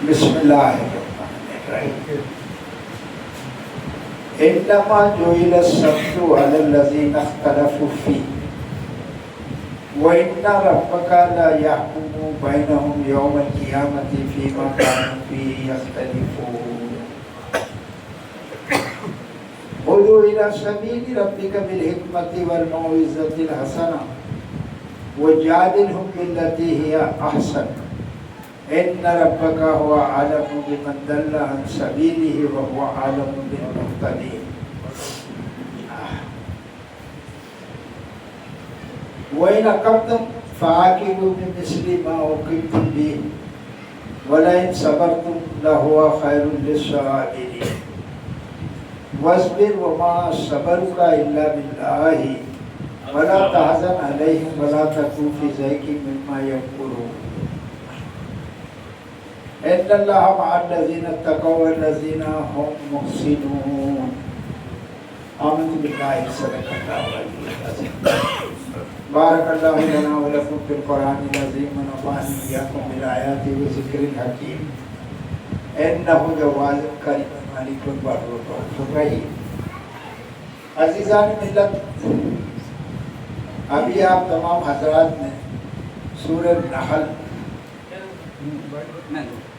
بسم اللہ الرحمن الرحیم انما جعل السبت علی الذین اختلفوا فیہ وَإِنَّ رَبَّكَ لَيَحْكُمُ بَيْنَهُمْ يَوْمَ الْقِيَامَةِ فِيمَا كَانُوا فِيهِ يَخْتَلِفُونَ ادع إِلَى سَبِيلِ رَبِّكَ بِالْحِكْمَةِ وَالْمَوْعِظَةِ الْحَسَنَةِ وَجَادِلْهُم بِالَّتِي هِيَ أَحْسَنُ إِنَّ رَبَّكَ هُوَ أَعْلَمُ بِمَن ضَلَّ عَن سَبِيلِهِ وَهُوَ أَعْلَمُ بِالْمُهْتَدِينَ. وَإِنْ عَاقَبْتُمْ فَعَاقِبُوا بِمِثْلِ مَا عُوقِبْتُمْ بِهِ وَلَئِنْ صَبَرْتُمْ لَهُوَ خَيْرٌ لِلصَّابِرِينَ. وَاصْبِرْ وَمَا صَبْرُكَ إِلَّا بِاللَّهِ وَلَا تَحْزَنْ عَلَيْهِمْ وَلَا تَكُ فِي ضَيْقٍ مِّمَّا يَمْكُرُونَ. إِنَّ اللَّهَ مَعَ الَّذِينَ اتَّقَوْا وَالَّذِينَ هُم مُحْسِنُونَ. آمنت باللہ صدق اللہ العلی العظیم. بارک اللہ لنا ولکم فی القرآن العظیم ونفعنی وإیاکم بالآیات والذکر الحکیم انہ جواد کریم مالک البر رؤوف رحیم. عزیزان ملت، ابھی آپ تمام حضرات نے سورہ نحل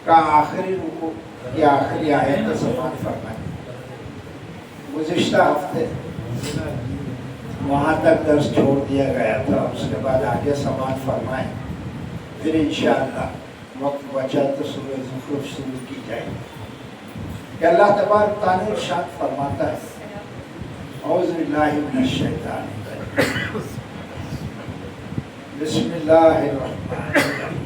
کا آخری رکوع کی آخری آیت کا سماعت فرمائی. گزشتہ ہفتے وہاں تک درس چھوڑ دیا گیا تھا، اس کے بعد آگے سماعت فرمائیں، پھر انشاءاللہ وقت بچا تو سورہ زخرف شروع کی جائے گی کہ اللہ تبارک تعالیٰ ارشاد فرماتا ہے اعوذ باللہ من الشیطان الرجیم بسم اللہ الرحمن الرحیم.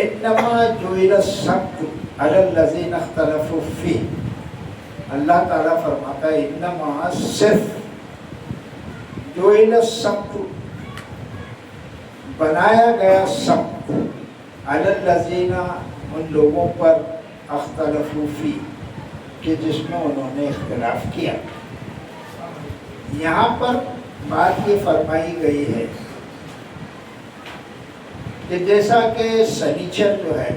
انما جعل السبت علی الذین اختلفوا فیہ. اللہ تعالیٰ فرماتا ہے انما صرف جعل السبت بنایا گیا سبت علی الذین ان لوگوں پر اختلفوا فیہ کہ جس میں انہوں نے اختلاف کیا. یہاں پر بات یہ فرمائی گئی ہے کہ جیسا کہ سنیچر جو ہے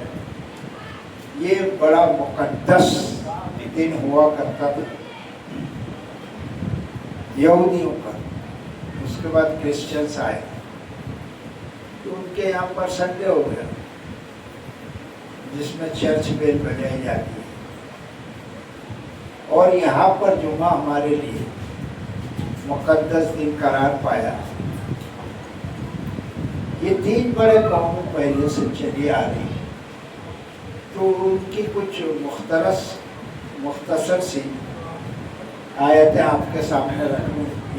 یہ بڑا مقدس دن ہوا کرتا تھا یہودیوں کا، اس کے بعد کرسچنس آئے تو ان کے یہاں پر سنڈے ہو گیا جس میں چرچ بیل بجائی جاتی ہے، اور یہاں پر جمعہ ہمارے لیے مقدس دن قرار پایا. یہ 3 بڑے قوموں پہلے سے چلی آ رہی، تو ان کی کچھ مختصر سی آیتیں آپ کے سامنے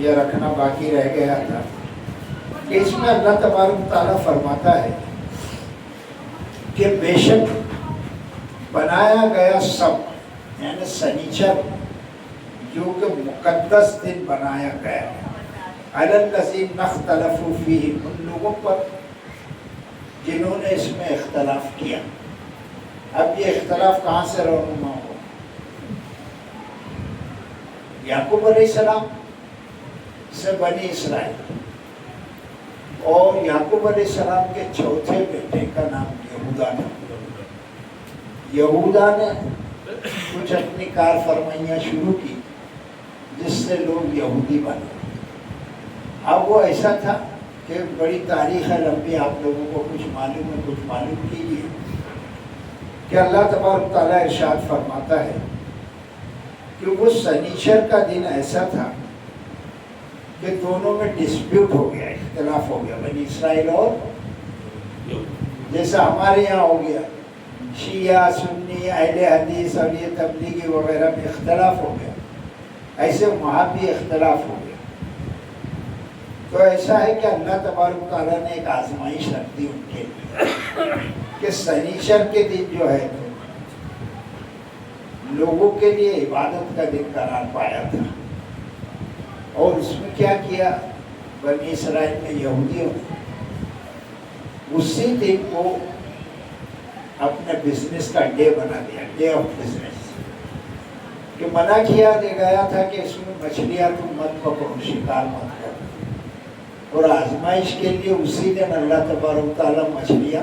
یہ رکھنا باقی رہ گیا تھا کہ اس میں اللہ تبارک تعالیٰ فرماتا ہے کہ بے شک بنایا گیا سب یعنی سنیچر جو کہ مقدس دن بنایا گیا علی الذین اختلفوا فیہ ان لوگوں پر جنہوں نے اس میں اختلاف کیا. اب یہ اختلاف کہاں سے رونما ہو؟ یعقوب علیہ السلام سے بنی اسرائیل، اور یعقوب علیہ السلام کے چوتھے بیٹے کا نام یہودا تھا. یہودا نے کچھ اپنی کار فرمائیاں شروع کی جس سے لوگ یہودی بنے. اب وہ ایسا تھا کہ بڑی تاریخ ہے لمبی، آپ لوگوں کو کچھ معلوم ہے کچھ معلوم کیجیے کہ اللہ تبارک تعالیٰ ارشاد فرماتا ہے کہ وہ سنیچر کا دن ایسا تھا کہ دونوں میں ڈسپیوٹ ہو گیا، اختلاف ہو گیا بنی اسرائیل اور جیسا ہمارے یہاں ہو گیا شیعہ سنی اہل حدیث اور یہ تبلیغی وغیرہ میں اختلاف ہو گیا، ایسے وہاں بھی اختلاف ہو گیا. تو ایسا ہے کہ اللہ تبارک تعالیٰ نے ایک آزمائش رکھ دی ان کے لیے کہ سنیچر کے دن جو ہے لوگوں کے لیے عبادت کا دن قرار پایا تھا. اور اس میں کیا کیا بنی اسرائیل میں یہودیوں نے اسی دن کو اپنے بزنس کا ڈے بنا دیا، ڈے آف بزنس، کہ منع کیا گیا تھا کہ اس میں مچھلیاں تم مت پکڑو، شکار مت کرو. اور آزمائش کے لیے اسی دن اللہ تبارک تعالیٰ مچھلیاں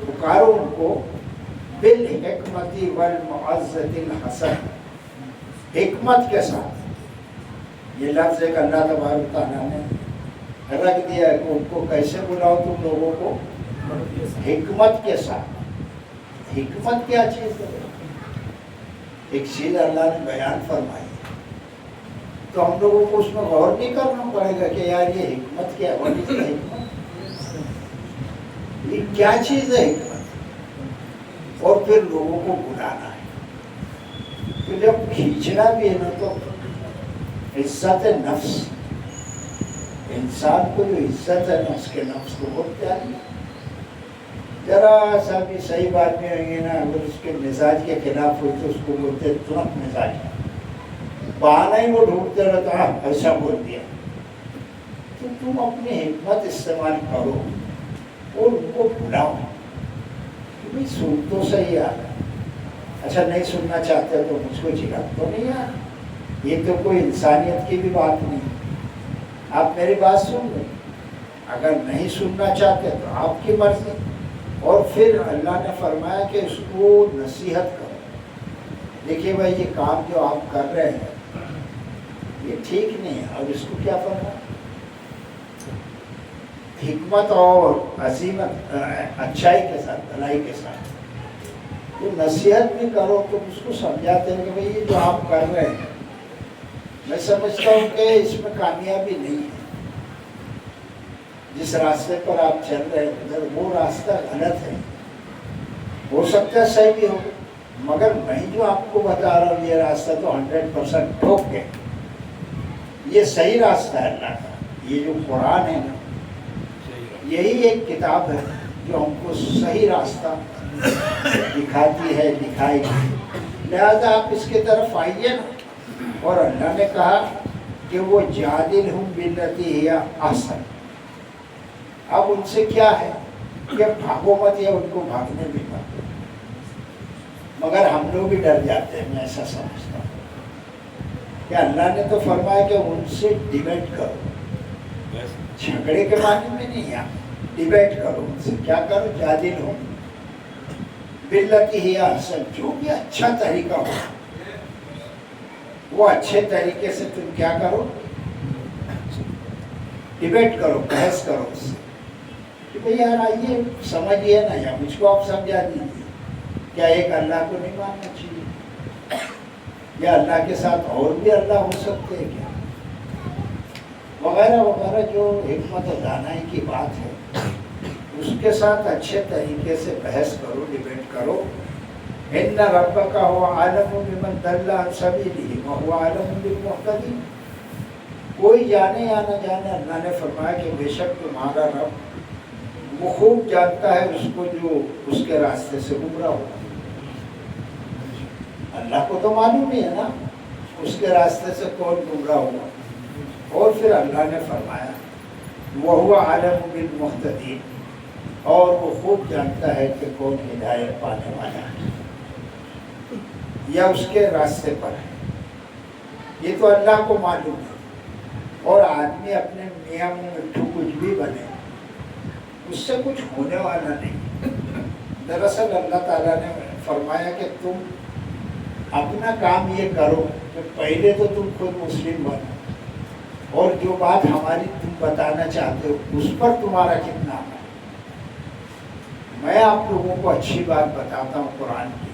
پکارو ان کو بالحکمت والموعظۃ الحسن، حکمت کے ساتھ. یہ لفظ ایک اللہ تبارک تعالیٰ نے رکھ دیا ہے کہ ان کو کیسے بلاؤ تم لوگوں کو؟ حکمت کے ساتھ. حکمت کیا چیز ہے؟ ایک چیز اللہ نے بیان فرمائی تو ہم لوگوں کو اس میں غور نہیں کرنا پڑے گا کہ یار یہ حکمت کیا ہے؟ حکمت یہ کیا چیز ہے حکمت؟ اور پھر لوگوں کو بلانا ہے. تو جب کھینچنا بھی ہے نا تو عزت نفس، انسان کو جو عزت ہے نا اس کے نفس کو بہت پیاری ہے. ذرا سا بھی صحیح بات میں آئیں گے نا، اگر اس کے مزاج کے خلاف ہوئی تو اس کو بولتے ترنت مزاج، بہانہ ہی وہ ڈھونڈتے رہتا ہے ایسا بول دیا. تو تم اپنی حکمت استعمال کرو اور ان کو بلاؤ کہ بھائی سن تو صحیح آ رہا. اچھا نہیں سننا چاہتے تو مجھ کو جھگڑ تو نہیں آ رہا. یہ تو کوئی انسانیت کی بھی بات نہیں. آپ میری بات سن لیں، اگر نہیں سننا چاہتے تو آپ کی مرضی. اور پھر اللہ نے فرمایا کہ اس کو نصیحت کرو. دیکھیے بھائی یہ کام جو آپ کر رہے ہیں یہ ٹھیک نہیں ہے. اب اس کو کیا فرمایا؟ حکمت اور عظیمت، اچھائی کے ساتھ، بھلائی کے ساتھ. تو نصیحت بھی کرو تو اس کو سمجھاتے ہیں کہ بھائی یہ جو آپ کر رہے ہیں میں سمجھتا ہوں کہ اس میں کامیابی نہیں ہے. جس راستے پر آپ چل رہے ہیں ادھر وہ راستہ غلط ہے. ہو سکتا ہے صحیح بھی ہو، مگر میں جو آپ کو بتا رہا ہوں یہ راستہ تو 100% ٹھوک ہے. یہ صحیح راستہ ہے اللہ کا. یہ جو قرآن ہے نا یہی ایک کتاب ہے جو ہم کو صحیح راستہ دکھاتی ہے، دکھائے گی. لہذا آپ اس کی طرف آئیے نا. اور اللہ نے کہا کہ وہ جادلہم باللتی ہی احسن. اب ان سے کیا ہے کہ بھاگو مت، یا ان کو بھاگنے بھی مت. مگر ہم لوگ بھی ڈر جاتے ہیں. میں ایسا سمجھتا ہوں کہ اللہ نے تو فرمایا کہ ان سے ڈیبیٹ کرو. جھگڑے کے معنی میں نہیں، آپ ڈیبیٹ کرو ان سے. کیا کرو؟ جادلہم باللتی ہی احسن. جو بھی اچھا طریقہ ہو وہ اچھے طریقے سے تم کیا کرو؟ ڈیبیٹ کرو، بحث کرو اس سے کہ بھئی یار آئیے سمجھیے نا، یا مجھ کو آپ سمجھا دیجیے. کیا ایک اللہ کو نہیں ماننا چاہیے؟ یا اللہ کے ساتھ اور بھی اللہ ہو سکتے ہیں کیا؟ وغیرہ وغیرہ جو حکمت و دانائی کی بات ہے اس کے ساتھ اچھے طریقے سے بحث کرو، ڈیبیٹ کرو. ان ربک هو اعلم بمن ضل عن سبیلہ وهو اعلم بالمهتدین. کوئی جانے یا نہ جانے، اللہ نے فرمایا کہ بے شک تمہارا رب وہ خوب جانتا ہے اس کو جو اس کے راستے سے گمراہ ہو. اللہ کو تو معلوم ہی ہے نا اس کے راستے سے کون گمراہ ہوا. اور پھر اللہ نے فرمایا وَهُوَ أَعْلَمُ بِالْمُهْتَدِينَ، اور وہ خوب جانتا ہے کہ کون ہدایت پانے والا ہے یا اس کے راستے پر ہے. یہ تو اللہ کو معلوم ہے. اور آدمی اپنے میاں مٹھو کچھ بھی بنے اس سے کچھ ہونے والا نہیں. دراصل اللہ تعالیٰ نے فرمایا کہ تم اپنا کام یہ کرو کہ پہلے تو تم خود مسلم بنو، اور جو بات ہماری تم بتانا چاہتے ہو اس پر تمہارا کتنا ہے. میں آپ لوگوں کو اچھی بات بتاتا ہوں قرآن کی،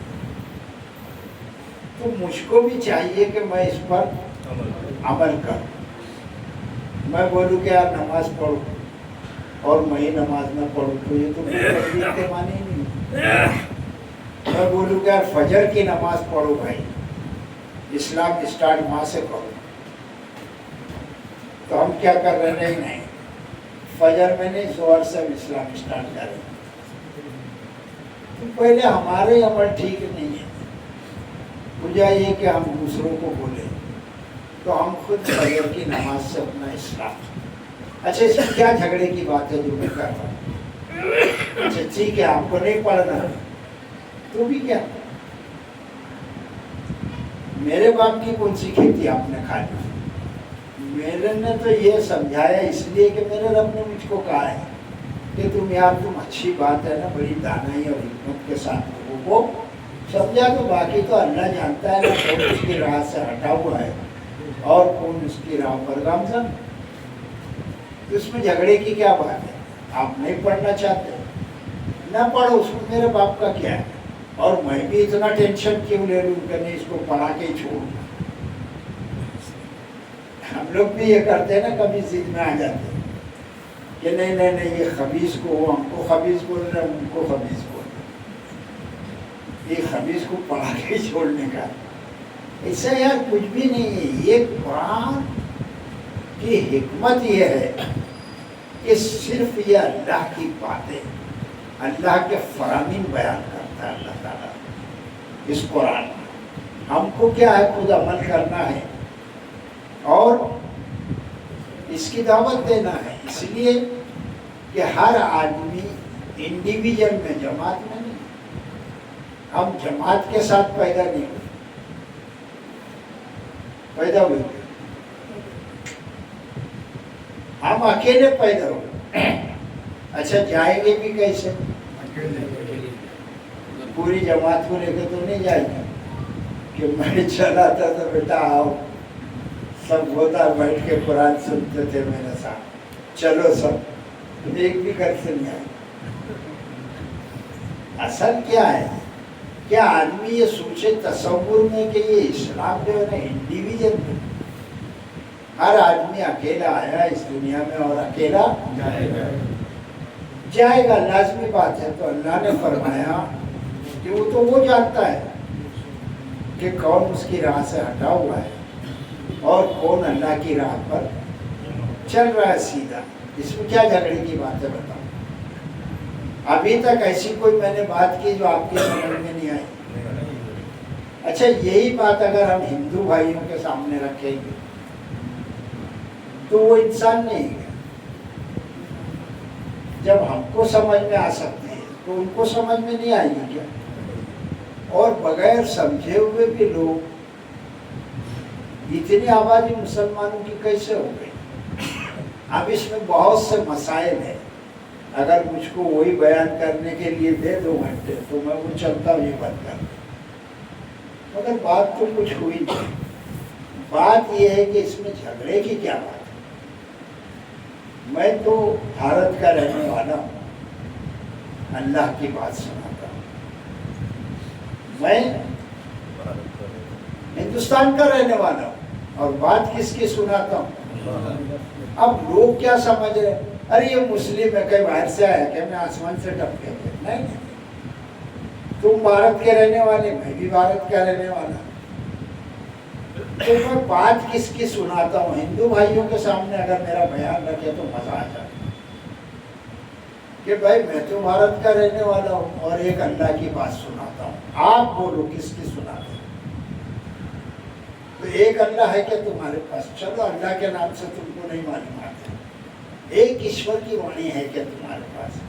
تو مجھ کو بھی چاہیے کہ میں اس پر عمل کروں. میں بولوں کہ یار نماز پڑھو اور میں ہی نماز نہ پڑھوں تو یہ تو تقریر کے معنی نہیں. میں بولوں کہ یار فجر کی نماز پڑھو بھائی، اسلام اسٹارٹ وہاں سے کرو، تو ہم کیا کر رہے ہیں؟ نہیں فجر میں نہیں، زہر سے ہم اسلام اسٹارٹ کر رہے ہیں. تو پہلے ہمارے عمل ٹھیک نہیں ہے. وجہ یہ کہ ہم دوسروں کو بولیں تو ہم خود فجر کی نماز سے اپنا اسلام. اچھا اس میں کیا جھگڑے کی بات ہے جو میں کر رہا ہوں؟ اچھا ٹھیک ہے آپ کو نہیں پڑھنا تو بھی کیا، میرے باپ کی کون سی کھیتی آپ نے کھانی؟ میرے نے تو یہ سمجھایا اس لیے کہ میرے رب نے مجھ کو کہا ہے کہ تم یار تم اچھی بات ہے نا بڑی دانائی اور حکمت کے ساتھ لوگوں کو سمجھا، تو باقی تو اللہ جانتا ہے نا کون اس کی راہ سے ہٹا ہوا ہے اور کون اس کی راہ پر گامزن۔ تو اس میں جھگڑے کی کیا بات ہے؟ آپ نہیں پڑھنا چاہتے نہ پڑھو، اس میں میرے باپ کا کیا ہے؟ اور میں بھی اتنا ٹینشن کیوں لے لوں کہ نہیں اس کو پڑھا کے ہی چھوڑوں۔ ہم لوگ بھی یہ کرتے ہیں نا، کبھی ضد میں آ جاتے ہیں کہ نہیں نہیں نہیں یہ خبیث کو، ہم کو خبیث بول رہے ہیں، ان کو خبیث بول رہے ہیں، یہ خبیث کو پڑھا کے چھوڑنے کا ایسا یار کچھ بھی نہیں ہے۔ یہ قرآن کی حکمت یہ ہے کہ صرف یہ اللہ کی باتیں، اللہ کے فرامین بیان کرتا ہے اللہ تعالیٰ اس قرآن میں۔ ہم کو کیا ہے؟ خود عمل کرنا ہے اور اس کی دعوت دینا ہے، اس لیے کہ ہر آدمی انڈیویجل میں، جماعت میں نہیں۔ ہم جماعت کے ساتھ پیدا نہیں ہوئے، پیدا ہوئے ہم اکیلے پیدا ہوئے۔ اچھا جائیں گے بھی کیسے؟ پوری جماعت کو لے کے تو نہیں جائیں گے کہ میں چلا تھا تو بیٹا آؤ، سب ہوتا بیٹھ کے قرآن سنتے تھے میرے ساتھ، چلو سب، ایک بھی گھر سے نہیں آئے۔ اصل کیا ہے؟ کیا آدمی یہ سوچے تصور میں کہ یہ اسلام جو ہے نا انڈیویجل میں، ہر آدمی اکیلا آیا اس دنیا میں اور اکیلا جائے گا، لازمی بات ہے۔ تو اللہ نے فرمایا کہ وہ جانتا ہے کہ کون اس کی راہ سے ہٹا ہوا ہے اور کون اللہ کی راہ پر چل رہا ہے سیدھا۔ اس میں کیا جھگڑے کی بات ہے بتاؤ؟ ابھی تک ایسی کوئی میں نے بات کی جو آپ کی سمجھ میں نہیں آئی؟ اچھا یہی بات اگر ہم ہندو بھائیوں کے سامنے رکھیں گے تو وہ انسان نہیں ہے۔ جب ہم کو سمجھ میں آ سکتی ہے تو ان کو سمجھ میں نہیں آئے گی کیا؟ اور بغیر سمجھے ہوئے بھی لوگ، اتنی آبادی مسلمانوں کی کیسے ہو گئی؟ اب اس میں بہت سے مسائل ہیں، اگر مجھ کو وہی بیان کرنے کے لیے دے 2 گھنٹے تو میں وہ چلتا ہوں یہ بات کر، مگر بات تو کچھ ہوئی نہیں۔ بات یہ ہے کہ اس میں جھگڑے کی کیا بات ہے؟ میں تو بھارت کا رہنے والا ہوں، اللہ کی بات سناتا ہوں۔ میں ہندوستان کا رہنے والا ہوں اور بات کس کی سناتا ہوں؟ اب لوگ کیا سمجھ رہے ہیں؟ ارے یہ مسلم ہے، کہیں باہر سے آیا کہ میں آسمان سے ٹپکے تھے؟ نہیں، تم بھارت کے رہنے والے، میں بھی بھارت کا رہنے والا۔ تو میں بات کس کی سناتا ہوں؟ ہندو بھائیوں کے سامنے اگر میرا بیان رکھے تو مزہ آ جائے کہ بھائی میں تو بھارت کا رہنے والا ہوں اور ایک اللہ کی بات سناتا ہوں، آپ بولو کس کی سناتے ہیں؟ تو ایک اللہ ہے کہ تمہارے پاس؟ چلو اللہ کے نام سے تم کو نہیں معلوم آتے۔ ایک ایشور کی وانی ہے کہ تمہارے پاس؟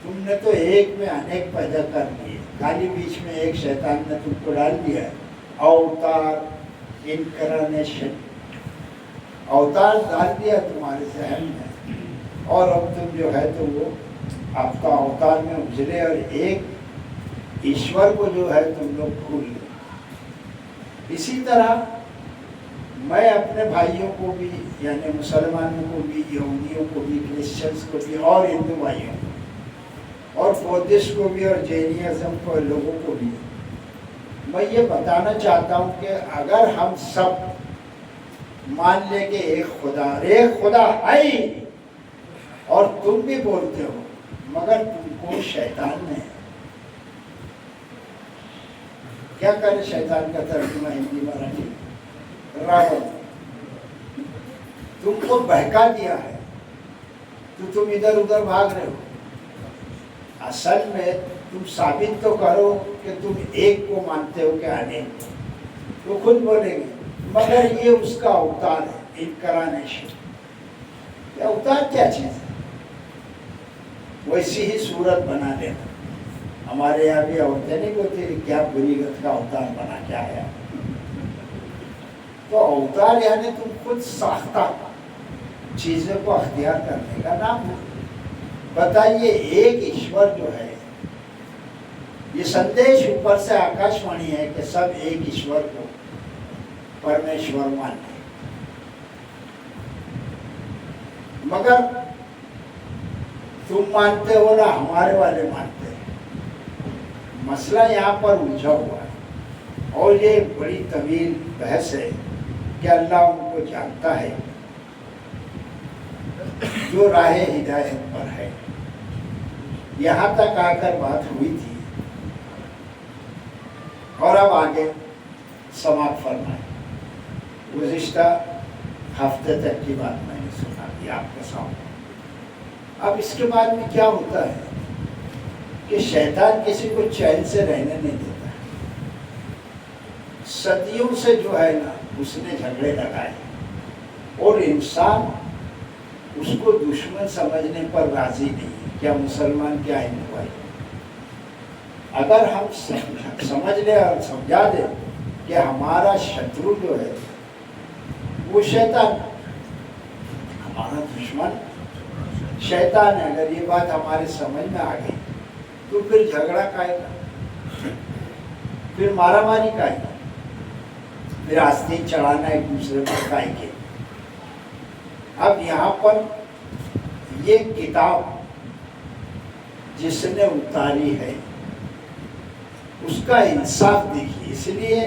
تم نے تو ایک میں انیک پیدا کر دیے، خالی بیچ میں ایک شیطان نے تم کو ڈال دیا ہے۔ اوتار، انکرنیشن، اوتار ڈال دیا تمہارے ذہن میں، اور اب تم جو ہے تو وہ آپ کا اوتار میں اجلے اور ایک ایشور کو جو ہے تم لوگ بھول گئے۔ اسی طرح میں اپنے بھائیوں کو بھی، یعنی مسلمانوں کو بھی، یہودیوں کو بھی، کرسچنس کو بھی، اور ہندو بھائیوں کو، اور بودھسٹ کو بھی، اور جینیزم کو، لوگوں کو بھی میں یہ بتانا چاہتا ہوں کہ اگر ہم سب مان لیں کہ ایک خدا ہے اور تم بھی بولتے ہو مگر تم کو شیطان نے، کیا کرے شیطان کا ترجمہ ہندی مراٹھی؟ راون، تم کو بہکا دیا ہے تو تم ادھر ادھر بھاگ رہے ہو۔ اصل میں تم ثابت تو کرو کہ تم ایک کو مانتے ہو کہ انیک، تو خود بولیں گے مگر یہ اس کا اوتار ہے، انکرنیشن۔ یہ اوتار کیا چیز ہے؟ ویسی ہی صورت بنا لینا۔ ہمارے یہاں بھی عورتیں نہیں بولتی کیا بری گت کا اوتار بنا کے آیا۔ تو اوتار یعنی تم خود ساختہ چیزوں کو اختیار کرنے کا نام ہے۔ بتائیے ایک ایشور جو ہے، یہ سندیش اوپر سے آکاش وانی ہے کہ سب ایک ایشور کو پرمیشور مانتے، مگر تم مانتے ہو نا ہمارے والے مانتے ہیں۔ مسئلہ یہاں پر الجھا ہوا ہے اور یہ بڑی طویل بحث ہے کہ اللہ ان کو جانتا ہے جو راہ ہدایت پر ہے۔ یہاں تک آ کر بات ہوئی تھی اور اب آگے سماعت فرمائیں۔ گزشتہ ہفتے تک کی بات میں نے سنا دی آپ کے سامنے۔ اب اس کے بعد میں کیا ہوتا ہے کہ شیطان کسی کو چین سے رہنے نہیں دیتا ہے۔ صدیوں سے جو ہے نا اس نے جھگڑے لگائے اور انسان اس کو دشمن سمجھنے پر راضی نہیں ہے، کیا مسلمان کیا ہندو بھائی۔ اگر ہم سمجھ لیں اور سمجھا دیں کہ ہمارا شترو جو ہے وہ شیطان، ہمارا دشمن شیطان ہے، اگر یہ بات ہمارے سمجھ میں آ گئی تو پھر جھگڑا کائے گا، پھر مارا ماری کائے گا، پھر آستین چڑھانا ایک دوسرے پر کائے گے۔ اب یہاں پر یہ کتاب جس نے اتاری ہے اس کا انصاف دیکھیے، اس لیے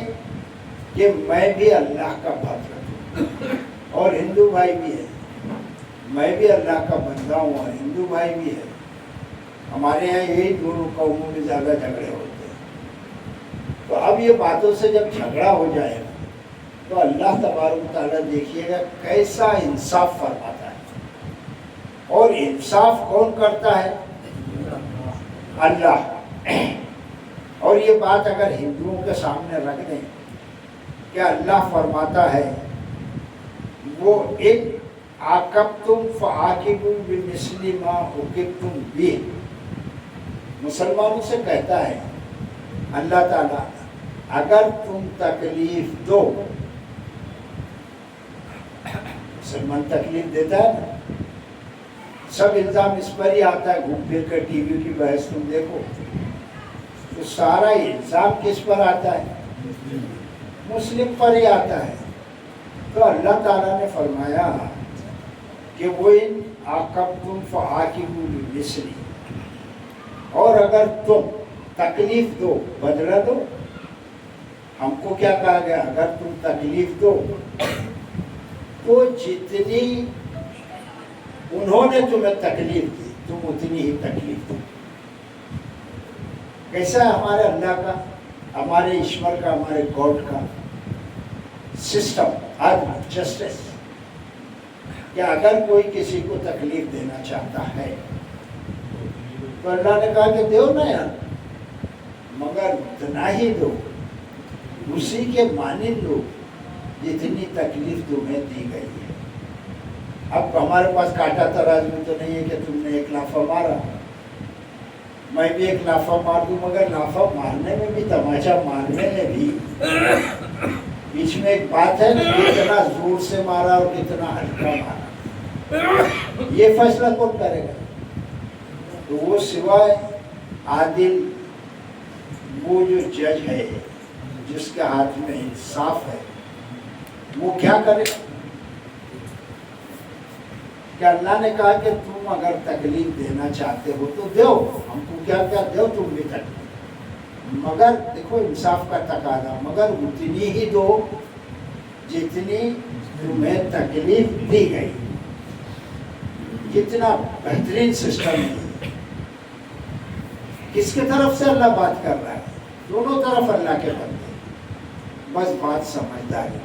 کہ میں بھی اللہ کا بھکت ہوں اور ہندو بھائی بھی ہے، میں بھی اللہ کا بندہ ہوں اور ہندو بھائی بھی ہے۔ ہمارے یہاں یہی دونوں قوموں میں زیادہ جھگڑے ہوتے ہیں۔ تو اب یہ باتوں سے جب جھگڑا ہو جائے گا تو اللہ تبارک و تعالیٰ دیکھیے گا کیسا انصاف فرماتا ہے، اور انصاف کون کرتا ہے؟ اللہ۔ اور یہ بات اگر ہندوؤں کے سامنے رکھ دیں کہ اللہ فرماتا ہے وہ ان عاقبتم فعاقبوا بمثل ما عوقبتم بہ، مسلمانوں سے کہتا ہے اللہ تعالیٰ اگر تم تکلیف دو، مسلمان تکلیف دیتا ہے نا، سب الزام اس پر ہی آتا ہے، گھوم پھر کر ٹی وی کی بحث تم دیکھو تو سارا الزام کس پر آتا ہے؟ مسلم پر ہی آتا ہے۔ تو اللہ تعالیٰ نے فرمایا کہ وہ ان عاقبتم فعاقبوا بمثل، اور اگر تم تکلیف دو بدلہ دو۔ ہم کو کیا کہا گیا؟ اگر تم تکلیف دو تو جتنی انہوں نے تمہیں تکلیف دی تم اتنی ہی تکلیف دو۔ کیسا ہے ہمارے اللہ کا، ہمارے ایشور کا، ہمارے گاڈ کا سسٹم، عدل، جسٹس، کہ اگر کوئی کسی کو تکلیف دینا چاہتا ہے تو اللہ نے کہا کہ دو نا یار، مگر اتنا ہی دو، اسی کے مانند دو جتنی تکلیف تمہیں دی گئی ہے۔ اب ہمارے پاس کاٹا ترازو تو نہیں ہے کہ تم نے ایک لافہ مارا میں بھی ایک لافہ مار دوں، مگر لافہ مارنے میں بھی، تماچا مارنے میں بھی بیچ میں ایک بات ہے نا، کتنا زور سے مارا اور کتنا ہلکا مارا، یہ فیصلہ کون کرے گا؟ تو وہ سوائے عادل وہ جو جج ہے جس کے ہاتھ میں انصاف ہے، وہ کیا کرے؟ کہ اللہ نے کہا کہ تم اگر تکلیف دینا چاہتے ہو تو دو، ہم کو کیا کیا دو، تم بھی تکلیف، مگر دیکھو انصاف کا تقاضا، مگر اتنی ہی دو جتنی تمہیں تکلیف دی گئی۔ کتنا بہترین سسٹم ہے۔ کس کی طرف سے اللہ بات کر رہا ہے؟ دونوں طرف اللہ کے بندے، بس بات سمجھداری۔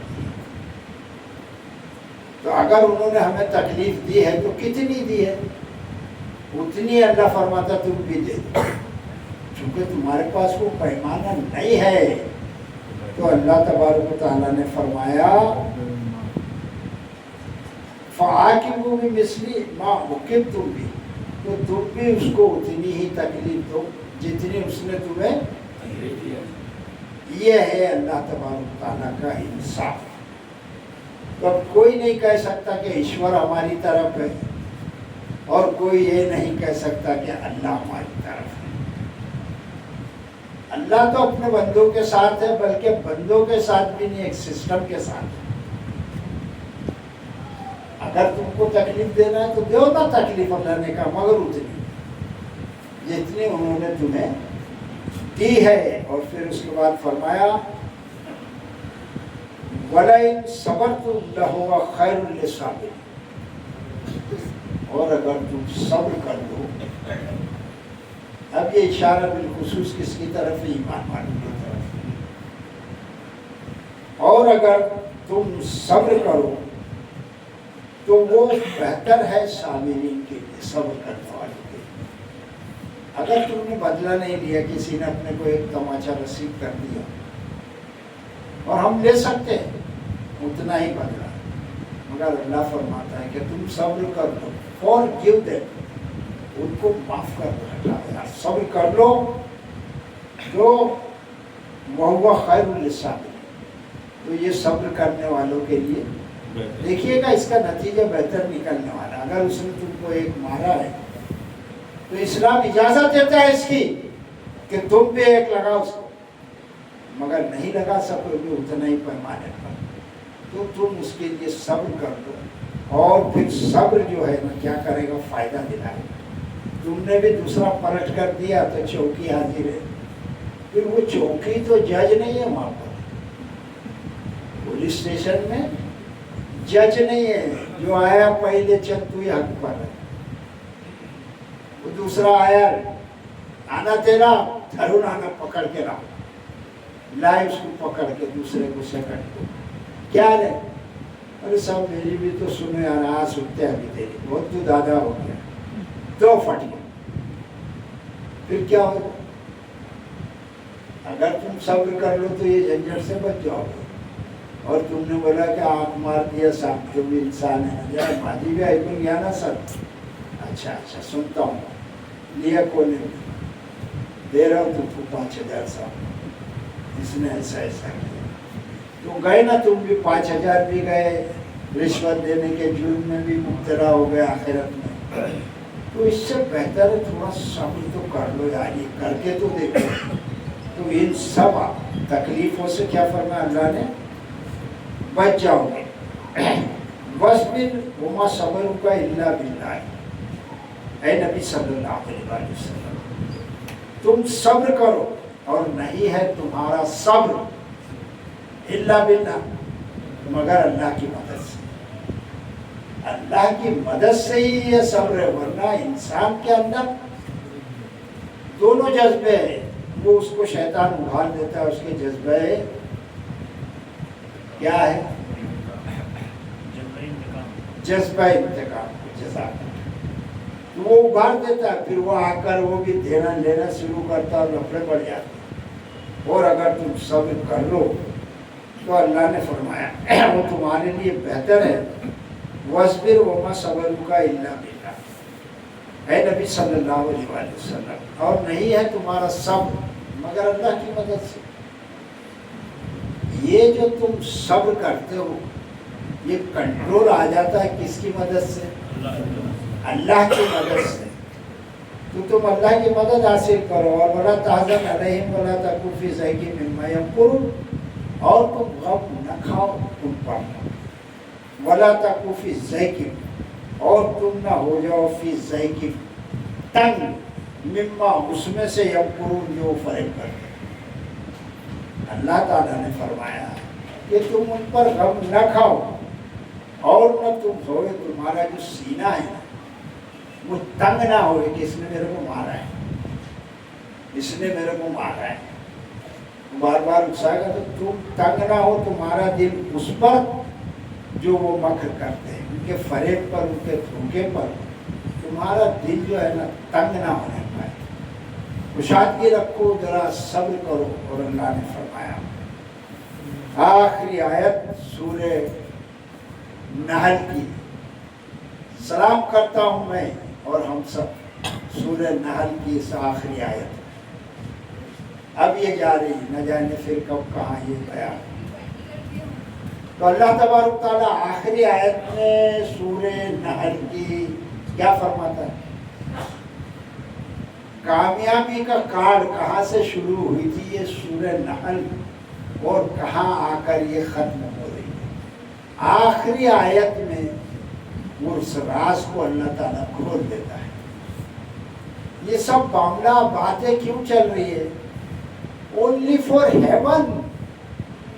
تو اگر انہوں نے ہمیں تکلیف دی ہے تو کتنی دی ہے؟ اتنی اللہ فرماتا تم بھی دے دو، چونکہ تمہارے پاس وہ پیمانہ نہیں ہے۔ تو اللہ تبارک و تعالیٰ نے فرمایا فعاقبوا بمثل ما عوقبتم بہ، تو تم بھی اس کو اتنی ہی تکلیف دو جتنی اس نے تمہیں دیا۔ یہ ہے اللہ تبارک و تعالیٰ کا انصاف۔ تو اب کوئی نہیں کہہ سکتا کہ ایشور ہماری طرف ہے اور کوئی یہ نہیں کہہ سکتا کہ اللہ ہماری طرف ہے۔ اللہ تو اپنے بندوں کے ساتھ ہے، بلکہ بندوں کے ساتھ بھی نہیں، ایک سسٹم کے ساتھ ہے۔ اگر تم کو تکلیف دینا ہے تو دو نا تکلیف، اللہ نے کہا، مگر اتنی جتنی انہوں نے تمہیں دی ہے۔ اور پھر اس کے بعد فرمایا وَلَئِن صَبَرْتُمْ لَهُوَ خَيْرٌ لِلصَّابِرِينَ، اور اگر تم صبر کر لو، اب یہ اشارہ بالخصوص کس کی طرف ہے؟ ایمان والوں کی طرف۔ اور اگر تم صبر کرو تو وہ بہتر ہے صابرین کے لیے، صبر کرنے والوں کے لیے۔ اگر تم نے بدلہ نہیں لیا، کسی نے اپنے کو ایک تماچا رسید کر دیا، اور ہم لے سکتے ہیں اتنا ہی بدلہ، مگر اللہ فرماتا ہے کہ تم صبر کر لو، forgive them، ان کو معاف کر دو، ہٹا دو یار، صبر کر لو، جو وَهُوَ خَيْرٌ لِلصَّابِرِينَ، تو یہ صبر کرنے والوں کے لیے دیکھیے گا اس کا نتیجہ بہتر نکلنے والا۔ اگر اس نے تم کو ایک مارا ہے تو اسلام اجازت دیتا ہے اس کی کہ تم بھی ایک لگاؤ اس کو، مگر نہیں لگا سکو گے اتنا ہی پیمانے پر، تو تم اس کے لیے صبر کر دو، اور پھر صبر جو ہے نا کیا کرے گا؟ فائدہ دلائے گا۔ تم نے بھی دوسرا پلٹ کر دیا تو چوکی حاضر ہے، پھر وہ چوکی تو جج نہیں ہے، وہاں پر پولیس اسٹیشن میں جج نہیں ہے، جو آیا پہلے چند تو ہی حق پر ہے، وہ دوسرا آیا، آنا تیرا دھرون آنا پکڑ کے رہا، لائے اس کو پکڑ کے دوسرے کو سیکنڈ کو، کیا لے؟ ارے صاحب میری بھی تو سنو یار، آج سنتے ہیں ابھی تیری، بہت تو دادا ہو گیا، تو پھٹ گیا، پھر کیا ہوگا؟ اگر تم صبر کر لو تو یہ جھنجھٹ سے بچ جاؤ گے۔ اور تم نے بولا کہ آنکھ مار دیا صاحب، جو بھی انسان ہے، یار بھاجی بھی آئی بن گیا نا سر، اچھا سنتا ہوں، لیا کونے میں دے رہا ہوں تم کو 5,000 صاحب، اس نے ایسا ایسا کیا، تو گئے نا تم بھی، 5,000 بھی گئے، رشوت دینے کے جرم میں بھی مبتلا ہو گئے آخرت میں، تو اس سے بہتر ہے تھوڑا صبر تو کر لو یار، یہ کر کے تو دیکھو۔ تو ان سب تکلیفوں سے کیا فرمایا اللہ نے؟ بچ جاؤ گے۔ وَاصْبِرْ وَمَا صَبْرُكَ إِلَّا بِاللَّهِ، اے نبی صلی اللہ علیہ وسلم تم صبر کرو، اور نہیں ہے تمہارا صبر الا باللہ، مگر اللہ کی مدد سے۔ اللہ کی مدد سے ہی یہ صبر ہے، ورنہ انسان کے اندر دونوں جذبے ہیں، وہ اس کو شیطان ابھار دیتا ہے، اس کے جذبے کیا ہے؟ جذبہ انتقام، جزا، تو وہ ابھار دیتا ہے، پھر وہ آ کر وہ بھی دینا لینا شروع کرتا ہے اور لفڑے پڑ جاتے۔ اور اگر تم صبر کر لو تو اللہ نے فرمایا وہ تمہارے لیے بہتر ہے۔ وَاصْبِرْ وَمَا صَبْرُكَ إِلَّا بِاللَّهِ، اے نبی صلی اللہ علیہ وسلم، اور نہیں ہے تمہارا صبر مگر اللہ کی مدد سے۔ یہ جو تم صبر کرتے ہو، یہ کنٹرول آ جاتا ہے کس کی مدد سے؟ اللہ کی مدد سے۔ تو تم اللہ کی مدد حاصل کرو، اور وَلَا تَحْزَنْ عَلَيْهِمْ وَلَا تَكُ فِي ضَيْقٍ مِّمَّا يَمْكُرُونَ، اور تم غم نہ کھاؤ ان پر، وَلَا تَكُ فِي ضَيْقٍ، اور تم نہ ہو جاؤ فی ضَيْقٍ، تنگ، مما، اس میں سے، یمکرون، جو فریب کرتے۔ اللہ تعالیٰ نے فرمایا کہ تم ان پر غم نہ کھاؤ، اور نہ تم ہوئے، تمہارا جو سینہ ہے نا وہ تنگ نہ ہوئے کہ اس نے میرے کو مارا ہے، اس نے میرے کو مارا ہے، بار بار اکسائے گا، تو تم تنگ نہ ہو تمہارا دل اس پر جو وہ مکر کرتے ہیں، ان کے فریب پر، ان کے دھوکے پر تمہارا دل جو ہے نا تنگ نہ ہونے پائے، کشادگی رکھو، ذرا صبر کرو۔ اور اللہ نے فرمایا آخری آیت سورہ نحل کی، سلام کرتا ہوں میں اور ہم سب سورہ نحل کی اس آخری آیت، اب یہ جاری، نہ جانے پھر کب کہاں یہ بیان۔ تو اللہ تبارک تعالیٰ آخری آیت میں سورہ نحل کی کیا فرماتا ہے؟ کامیابی کا کارڈ کہاں سے شروع ہوئی تھی یہ سورہ نحل اور کہاں آ کر یہ ختم ہو رہی ہے؟ آخری آیت میں وہ اس راز کو اللہ تعالیٰ کھول دیتا ہے. یہ سب معاملہ باتیں کیوں چل رہی ہے؟ Only for heaven.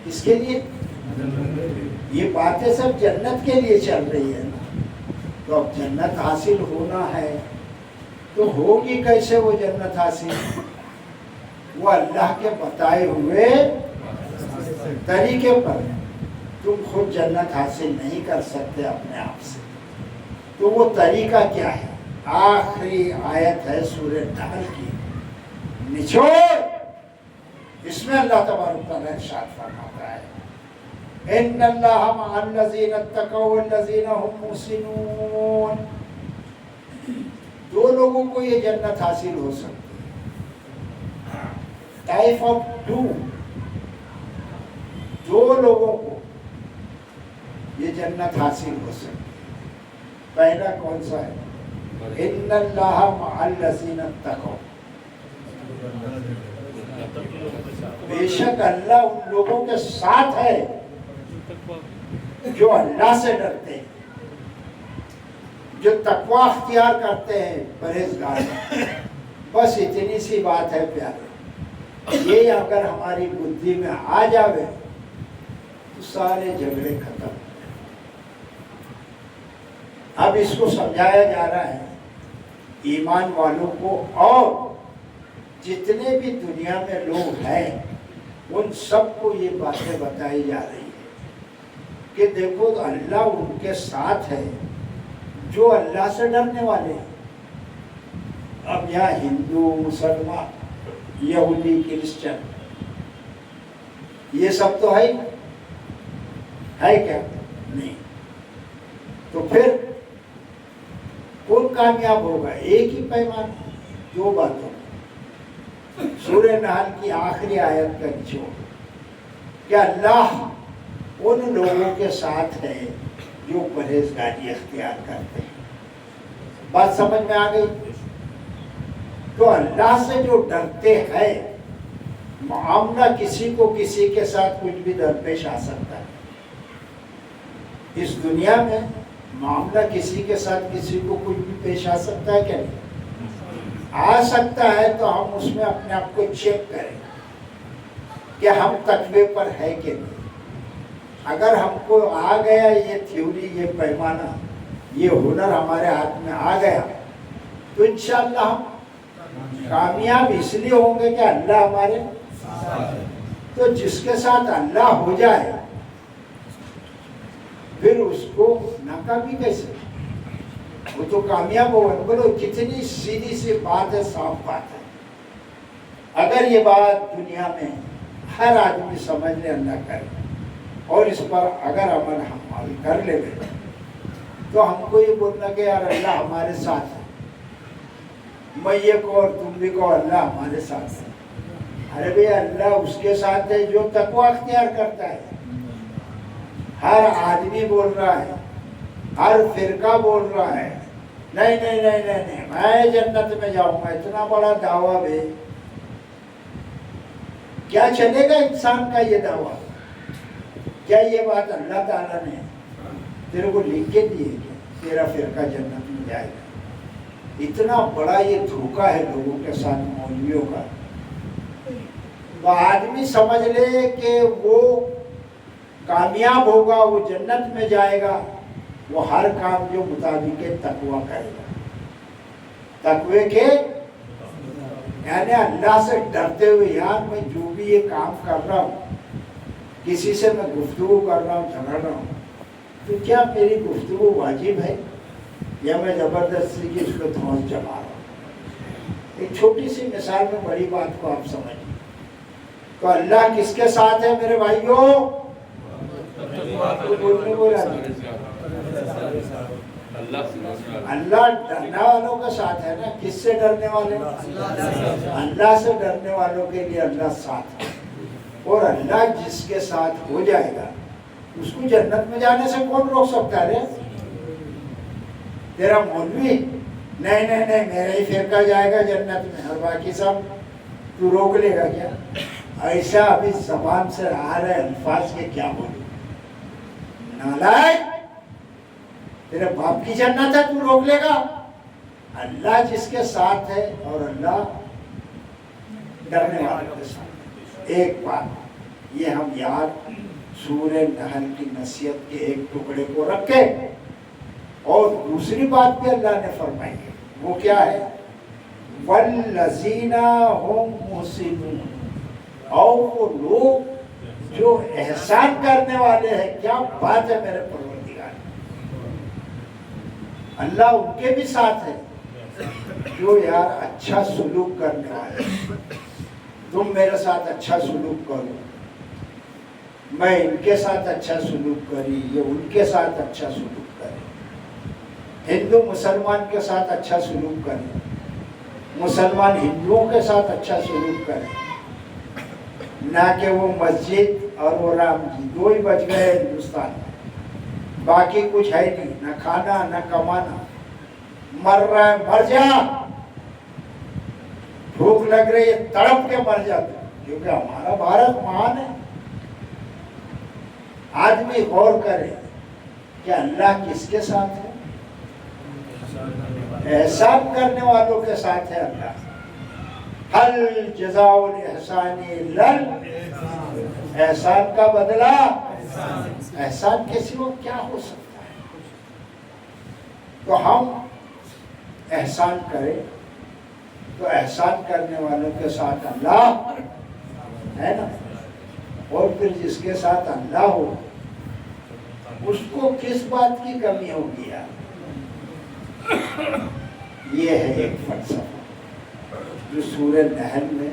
اس کے لیے یہ باتیں سب جنت کے لیے چل رہی ہے نا. تو اب جنت حاصل ہونا ہے تو ہوگی کیسے وہ جنت حاصل؟ وہ اللہ کے بتائے ہوئے طریقے پر. تم خود جنت حاصل نہیں کر سکتے اپنے آپ سے. تو وہ طریقہ کیا ہے؟ آخری آیت ہے سورہ نحل کی نچوڑ. اس میں اللہ تبارک تعالیٰ ارشاد فرماتا ہے ان اللہ مع الذین اتقوا والذین هم محسنون. دو لوگوں کو یہ جنت حاصل ہو سکتی ہے. Type of two. دو لوگوں کو یہ جنت حاصل ہو سکتی ہے. پہلا کون سا ہے؟ ان اللہ مع الذین اتقوا. بے شک اللہ ان لوگوں کے ساتھ ہے جو اللہ سے ڈرتے ہیں، جو تقوی اختیار کرتے ہیں، پرہیزگار. بس اتنی سی بات ہے پیارے. یہ اگر ہماری بدھی میں آ جاوے تو سارے جھگڑے ختم. اب اس کو سمجھایا جا رہا ہے ایمان والوں کو، اور جتنے بھی دنیا میں لوگ ہیں ان سب کو یہ باتیں بتائی جا رہی ہے کہ دیکھو اللہ ان کے ساتھ ہے جو اللہ سے ڈرنے والے ہیں. اب یہاں ہندو، مسلمان، یہودی، کرسچن یہ سب تو ہے کیا؟ نہیں. تو پھر کون کامیاب ہوگا؟ ایک ہی پیمان. دو باتوں سورہ نحل کی آخری آیت کا نچوڑ کہ اللہ ان لوگوں کے ساتھ ہے جو پرہیزگاری اختیار کرتے ہیں. بات سمجھ میں آ گئی؟ تو اللہ سے جو ڈرتے ہیں، معاملہ کسی کو کسی کے ساتھ کچھ بھی درپیش آ سکتا ہے. اس دنیا میں معاملہ کسی کے ساتھ کسی کو کچھ بھی پیش آ سکتا ہے کیا نہیں؟ آ سکتا ہے. تو ہم اس میں اپنے آپ کو چیک کریں کہ ہم تقوی پر ہے کہ نہیں. اگر ہم کو آ گیا یہ تھیوری، یہ پیمانہ، یہ ہنر ہمارے ہاتھ میں آ گیا تو انشاءاللہ ہم کامیاب اس لیے ہوں گے کہ اللہ ہمارے ساتھ ہے. تو جس کے ساتھ اللہ ہو جائے پھر اس کو ناکامی کیسے؟ وہ تو کامیاب ہوگا. بولو کتنی سیدھی سی بات ہے، صاف بات ہے. اگر یہ بات دنیا میں ہر آدمی سمجھ لے، اللہ کرے، اور اس پر اگر عمل کر لے تو ہم کو یہ بولنا کہ یار اللہ ہمارے ساتھ ہے. میں یہ کہو اور تم بھی کہو اللہ ہمارے ساتھ ہے. ارے بھئی اللہ اس کے ساتھ ہے جو تقوی اختیار کرتا ہے. ہر آدمی بول رہا ہے، ہر فرقہ بول رہا ہے نہیں نہیں نہیں نہیں نہیں میں جنت میں جاؤں گا. اتنا بڑا دعویٰ بھی کیا چلے گا انسان کا یہ دعویٰ؟ کیا یہ بات اللہ تعالیٰ نے تیرے کو لکھ کے دی ہے کہ تیرا فرقہ جنت میں جائے گا؟ اتنا بڑا یہ دھوکہ ہے لوگوں کے ساتھ، مولویوں کا. تو آدمی سمجھ لے کہ وہ کامیاب ہوگا، وہ جنت میں جائے گا، وہ ہر کام جو مطابق تقوی کرے گا. تقوی کے یعنی اللہ سے ڈرتے ہوئے، یار میں جو بھی یہ کام کر رہا ہوں، کسی سے میں گفتگو کر رہا ہوں، جھگڑ رہا ہوں، تو کیا میری گفتگو واجب ہے یا میں زبردستی کی اس کو دھوس جما رہا ہوں؟ ایک چھوٹی سی مثال میں بڑی بات کو آپ سمجھیں. تو اللہ کس کے ساتھ ہے میرے بھائیوں؟ اللہ ڈرنے والوں کے ساتھ ہے نا. کس سے ڈرنے والے؟ اللہ سے ڈرنے والوں کے لیے اللہ ساتھ ہے. اور اللہ جس کے ساتھ ہو جائے گا اس کو جنت میں جانے سے کون روک سکتا ہے؟ تیرا مولوی نہیں نہیں نہیں میرا ہی فرقہ جائے گا جنت میں، اور باقی سب تو روک لے گا کیا؟ ایسا ابھی زبان سے آ رہے الفاظ کے کیا بولوں؟ نالائق، تیرے باپ کی جنت ہے تو روک لے گا؟ اللہ جس کے ساتھ ہے اور اللہ ڈرنے والوں کے ساتھ۔ ایک بات یہ ہم یاد سورہ نحل کی نصیحت کے ایک ٹکڑے کو رکھے، اور دوسری بات بھی اللہ نے فرمائی ہے، وہ کیا ہے؟ وَالَّذِينَ هُمْ مُحْسِنُونَ، اور وہ لوگ جو احسان کرنے والے ہیں۔ کیا بات ہے میرے پروردگار، اللہ ان کے بھی ساتھ ہے جو یار اچھا سلوک کرنے والے۔ تم میرے ساتھ اچھا سلوک کرو، میں ان کے ساتھ اچھا سلوک کری، یہ ان کے ساتھ اچھا سلوک کرے۔ ہندو مسلمان کے ساتھ اچھا سلوک کرے، مسلمان ہندوؤں کے ساتھ اچھا سلوک کرے، نہ کہ وہ مسجد اور وہ رام جی دو ہی بچ گئے ہندوستان میں، باقی کچھ ہے نہیں، نہ کھانا نہ کمانا، مر رہا ہے مر جا، بھوک لگ رہی ہے تڑپ کے مر جاتے، کیونکہ ہمارا بھارت مہان ہے۔ آدمی غور کرے کہ اللہ کس کے ساتھ ہے؟ احسان کرنے والوں کے ساتھ ہے اللہ۔ حل جزاء الاحسان الا احسان کا بدلہ احسان کے سوا کیا ہو سکتا ہے؟ تو ہم احسان کریں تو احسان کرنے والوں کے ساتھ اللہ ہے نا، اور پھر جس کے ساتھ اللہ ہو اس کو کس بات کی کمی ہوگی یار؟ یہ ہے ایک فلسفہ جو سورہ نحل میں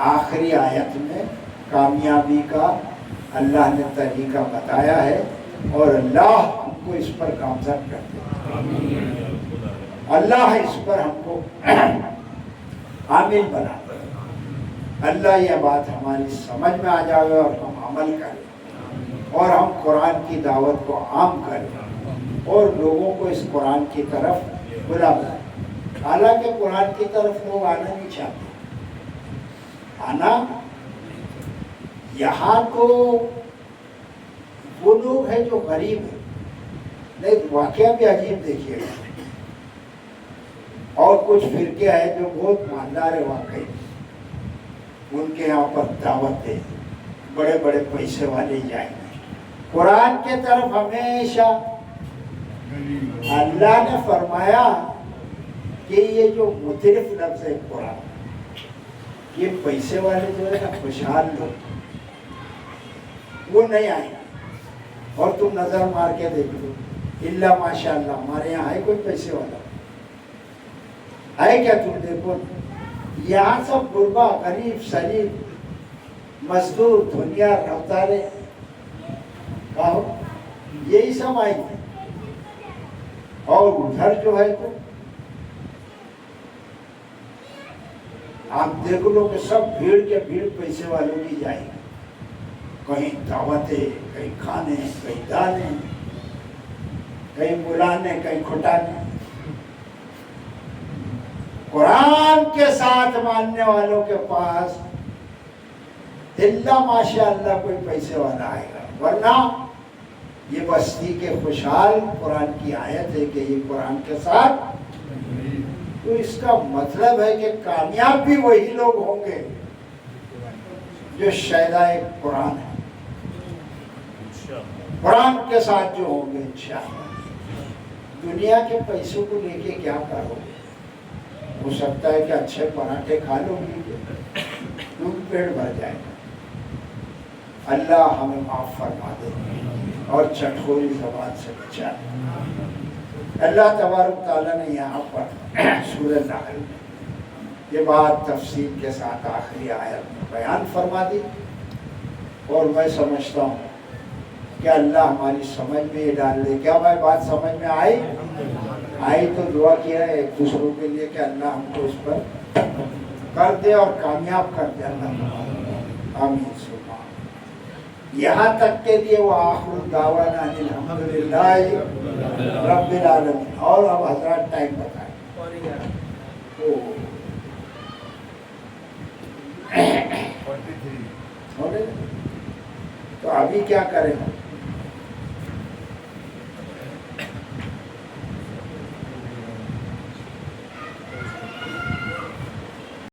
آخری آیت میں کامیابی کا اللہ نے طریقہ بتایا ہے، اور اللہ ہم کو اس پر گامزن کرتے ہیں، اللہ اس پر ہم کو عامل بنا دے۔ اللہ یہ بات ہماری سمجھ میں آ جائے اور ہم عمل کریں، اور ہم قرآن کی دعوت کو عام کریں، اور لوگوں کو اس قرآن کی طرف بلائیں۔ حالانکہ قرآن کی طرف لوگ آنا نہیں چاہتے، آنا یہاں تو وہ لوگ ہیں جو غریب ہیں۔ نہیں، واقعہ بھی عجیب دیکھیے گا، اور کچھ فرقے ہیں جو بہت مالدار ہے واقعی، ان کے یہاں پر دعوت ہے، بڑے بڑے پیسے والے جائیں گے۔ قرآن کے طرف ہمیشہ اللہ نے فرمایا کہ یہ جو مترف لفظ ہے قرآن، یہ پیسے والے جو ہے نا خوشحال لوگ وہ نہیں آئیں گے۔ اور تم نظر مار کے دیکھ لو، اللہ ماشاء اللہ ہمارے یہاں ہے کوئی پیسے والا ہے کیا؟ تم دیکھو یہاں سب غربا، غریب، شریف، مزدور، دنیا، رفتارے کہو یہی سب آئیں گے۔ اور ادھر جو ہے تو آپ دیکھ لو کہ سب بھیڑ کے بھیڑ پیسے والوں کی جائیں گے، کہیں دعوتیں، کہیں کھانے، کہیں دانے، کہیں بلانے، کہیں کھٹانے۔ قرآن کے ساتھ ماننے والوں کے پاس اللہ ماشاء اللہ کوئی پیسے والا آئے گا، ورنہ یہ بستی کے خوشحال قرآن کی آیت ہے کہ یہ قرآن کے ساتھ، تو اس کا مطلب ہے کہ کامیاب بھی وہی لوگ ہوں گے جو شیدائے قرآن ہے، قرآن کے ساتھ جو ہوں گے انشاءاللہ۔ دنیا کے پیسوں کو لے کے کیا کرو گے؟ ہو سکتا ہے کہ اچھے پراٹھے کھا لو گی، تم پیٹ بھر جائے گا۔ اللہ ہمیں معاف فرما دے اور چٹخوری زبان سے بچا۔ اللہ تبارک تعالیٰ نے یہاں پر سورہ نحل میں یہ بات تفصیل کے ساتھ آخری آیت میں بیان فرما دی، اور میں سمجھتا ہوں کہ اللہ ہماری سمجھ میں یہ ڈال دے۔ کیا بھائی بات سمجھ میں آئی تو دعا کیا ہے ایک دوسروں کے لیے کہ اللہ ہم کو اس پر کر دے اور کامیاب کر دے۔ اللہ آمین۔ یہاں تک کے لیے وہ آخر الدعوانا ان الحمدللہ رب العالمین. اور اب حضرات ٹائم بتائیں. تو ابھی کیا کریں؟